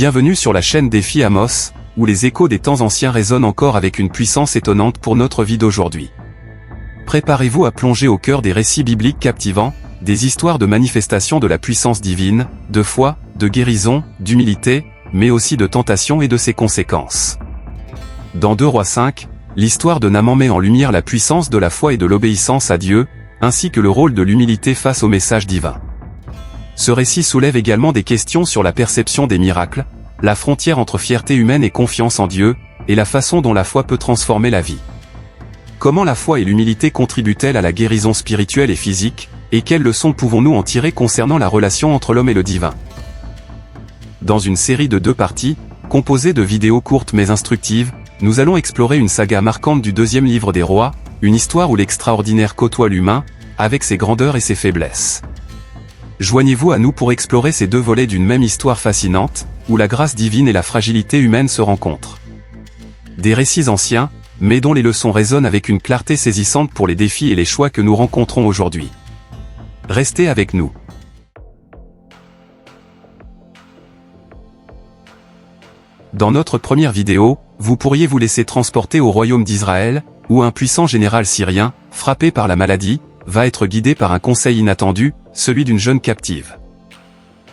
Bienvenue sur la chaîne Défi Amos, où les échos des temps anciens résonnent encore avec une puissance étonnante pour notre vie d'aujourd'hui. Préparez-vous à plonger au cœur des récits bibliques captivants, des histoires de manifestation de la puissance divine, de foi, de guérison, d'humilité, mais aussi de tentation et de ses conséquences. Dans 2 Rois 5, l'histoire de Naaman met en lumière la puissance de la foi et de l'obéissance à Dieu, ainsi que le rôle de l'humilité face au message divin. Ce récit soulève également des questions sur la perception des miracles, la frontière entre fierté humaine et confiance en Dieu, et la façon dont la foi peut transformer la vie. Comment la foi et l'humilité contribuent-elles à la guérison spirituelle et physique, et quelles leçons pouvons-nous en tirer concernant la relation entre l'homme et le divin? Dans une série de 2 parties, composée de vidéos courtes mais instructives, nous allons explorer une saga marquante du 2e livre des Rois, une histoire où l'extraordinaire côtoie l'humain, avec ses grandeurs et ses faiblesses. Joignez-vous à nous pour explorer ces 2 volets d'une même histoire fascinante, où la grâce divine et la fragilité humaine se rencontrent. Des récits anciens, mais dont les leçons résonnent avec une clarté saisissante pour les défis et les choix que nous rencontrons aujourd'hui. Restez avec nous. Dans notre première vidéo, vous pourriez vous laisser transporter au royaume d'Israël, où un puissant général syrien, frappé par la maladie, va être guidé par un conseil inattendu, celui d'une jeune captive.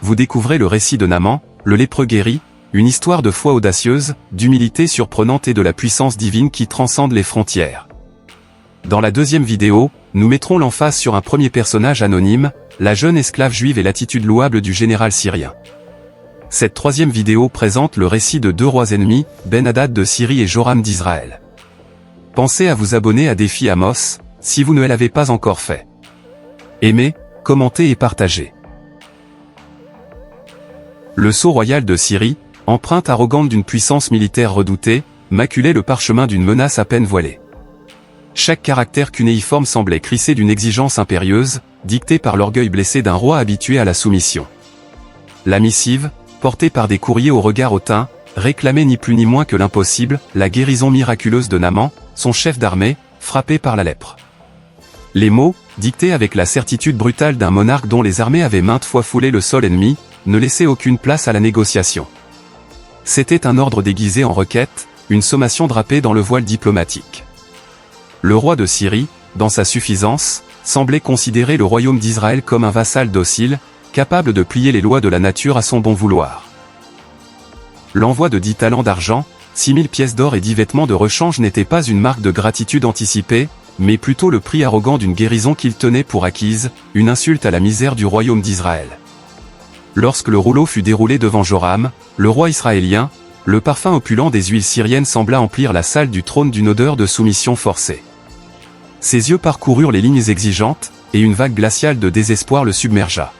Vous découvrez le récit de Naaman, le lépreux guéri, une histoire de foi audacieuse, d'humilité surprenante et de la puissance divine qui transcende les frontières. Dans la 2e vidéo, nous mettrons l'emphase sur un premier personnage anonyme, la jeune esclave juive et l'attitude louable du général syrien. Cette 3e vidéo présente le récit de 2 rois ennemis, Ben-Hadad de Syrie et Joram d'Israël. Pensez à vous abonner à Défi Amos, si vous ne l'avez pas encore fait. Aimez, commentez et partagez. Le sceau royal de Syrie, empreinte arrogante d'une puissance militaire redoutée, maculait le parchemin d'une menace à peine voilée. Chaque caractère cunéiforme semblait crisser d'une exigence impérieuse, dictée par l'orgueil blessé d'un roi habitué à la soumission. La missive, portée par des courriers au regard hautain, réclamait ni plus ni moins que l'impossible, la guérison miraculeuse de Naaman, son chef d'armée, frappé par la lèpre. Les mots, dictés avec la certitude brutale d'un monarque dont les armées avaient maintes fois foulé le sol ennemi, ne laissaient aucune place à la négociation. C'était un ordre déguisé en requête, une sommation drapée dans le voile diplomatique. Le roi de Syrie, dans sa suffisance, semblait considérer le royaume d'Israël comme un vassal docile, capable de plier les lois de la nature à son bon vouloir. L'envoi de 10 talents d'argent, 6000 pièces d'or et 10 vêtements de rechange n'était pas une marque de gratitude anticipée, mais plutôt le prix arrogant d'une guérison qu'il tenait pour acquise, une insulte à la misère du royaume d'Israël. Lorsque le rouleau fut déroulé devant Joram, le roi israélien, le parfum opulent des huiles syriennes sembla emplir la salle du trône d'une odeur de soumission forcée. Ses yeux parcoururent les lignes exigeantes, et une vague glaciale de désespoir le submergea.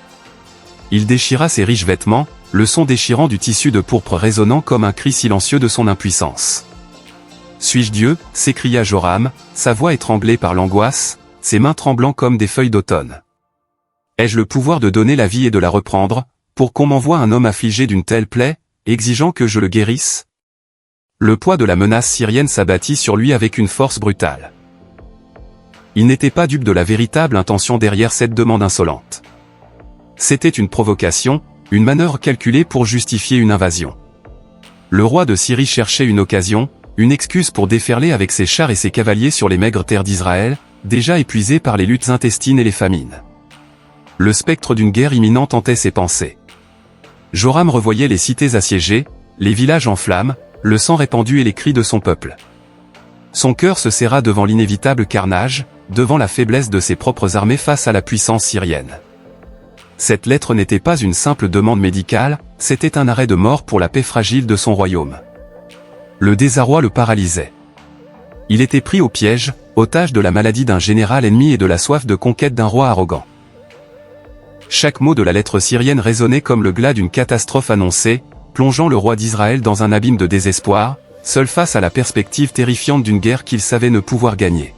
Il déchira ses riches vêtements, le son déchirant du tissu de pourpre résonnant comme un cri silencieux de son impuissance. « Suis-je Dieu » s'écria Joram, sa voix étranglée par l'angoisse, ses mains tremblant comme des feuilles d'automne. « Ai-je le pouvoir de donner la vie et de la reprendre, pour qu'on m'envoie un homme affligé d'une telle plaie, exigeant que je le guérisse ?» Le poids de la menace syrienne s'abattit sur lui avec une force brutale. Il n'était pas dupe de la véritable intention derrière cette demande insolente. C'était une provocation, une manœuvre calculée pour justifier une invasion. Le roi de Syrie cherchait une occasion, une excuse pour déferler avec ses chars et ses cavaliers sur les maigres terres d'Israël, déjà épuisées par les luttes intestines et les famines. Le spectre d'une guerre imminente hantait ses pensées. Joram revoyait les cités assiégées, les villages en flammes, le sang répandu et les cris de son peuple. Son cœur se serra devant l'inévitable carnage, devant la faiblesse de ses propres armées face à la puissance syrienne. Cette lettre n'était pas une simple demande médicale, c'était un arrêt de mort pour la paix fragile de son royaume. Le désarroi le paralysait. Il était pris au piège, otage de la maladie d'un général ennemi et de la soif de conquête d'un roi arrogant. Chaque mot de la lettre syrienne résonnait comme le glas d'une catastrophe annoncée, plongeant le roi d'Israël dans un abîme de désespoir, seul face à la perspective terrifiante d'une guerre qu'il savait ne pouvoir gagner.